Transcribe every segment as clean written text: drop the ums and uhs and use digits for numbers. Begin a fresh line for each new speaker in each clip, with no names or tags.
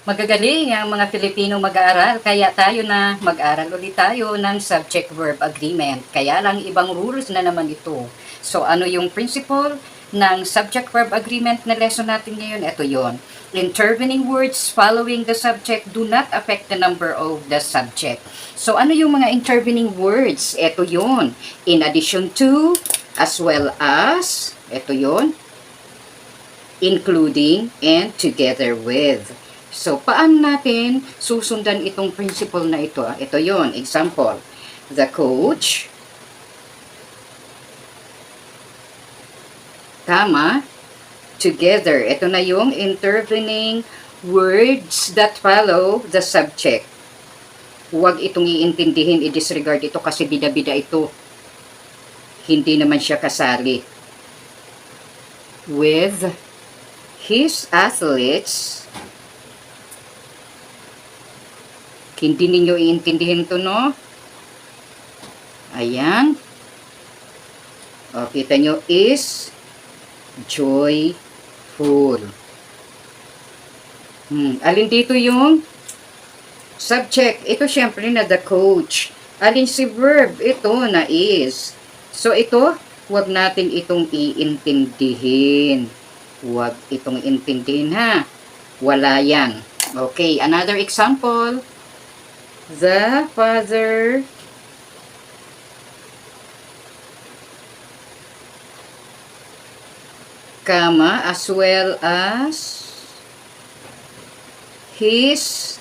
Magagaling ang mga Pilipino mag-aaral, kaya tayo na mag-aral ulit tayo ng subject-verb agreement. Kaya lang ibang rules na naman ito. So ano yung principle ng subject-verb agreement na lesson natin ngayon? Ito yon. Intervening words following the subject do not affect the number of the subject. So ano yung mga intervening words? Ito yon. In addition to, as well as, ito yon. Including and together with. So, paano natin susundan itong principle na ito? Ito yon. Example, the coach, together. Ito na yung intervening words that follow the subject. Huwag itong iintindihin, i-disregard ito kasi bida-bida ito. Hindi naman siya kasali. With his athletes, hindi ninyo iintindihin to, no? Ayan. O, kita nyo, is joyful. Alin dito yung subject? Ito syempre na the coach. Alin si verb? Ito na is. So, ito, huwag natin itong iintindihin. Huwag itong intindihin, ha? Wala yan. Okay, another example. The father as well as his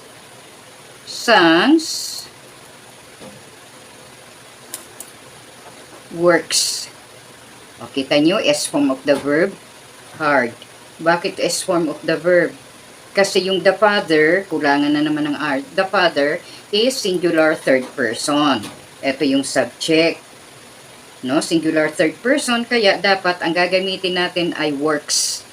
sons works. O, kita nyo, S form of the verb, hard. Bakit S form of the verb? Kasi yung the father, kulangan na naman ng R. The father is singular third person. Ito yung subject. No? Singular third person, kaya dapat ang gagamitin natin ay works.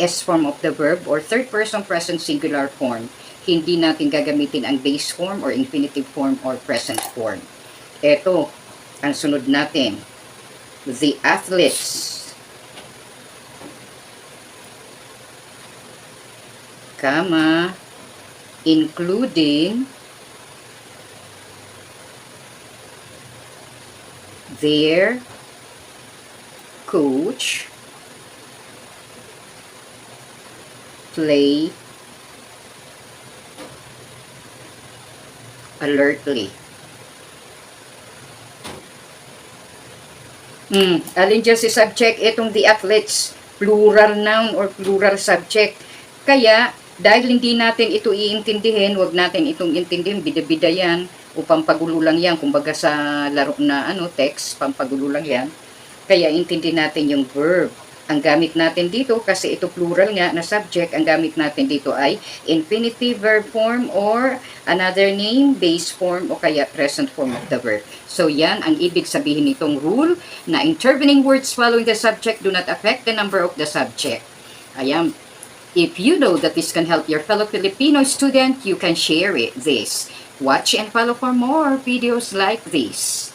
S form of the verb or third person present singular form. Hindi natin gagamitin ang base form or infinitive form or present form. Ito, ang sunod natin. The athletes, including their coach, play alertly. Alin dyan si subject? Itong the athletes, plural noun or plural subject. Kaya, dahil hindi natin ito iintindihin, wag natin itong intindihin, bida-bida yan, o pampagulo lang yan, kumbaga sa laro na text, pampagulo lang yan. Kaya intindi natin yung verb. Ang gamit natin dito, kasi ito plural nga na subject, ang gamit natin dito ay infinitive verb form or another name, base form, o kaya present form of the verb. So yan ang ibig sabihin nitong rule na intervening words following the subject do not affect the number of the subject. Ayan. If you know that this can help your fellow Filipino student, you can share this. Watch and follow for more videos like this.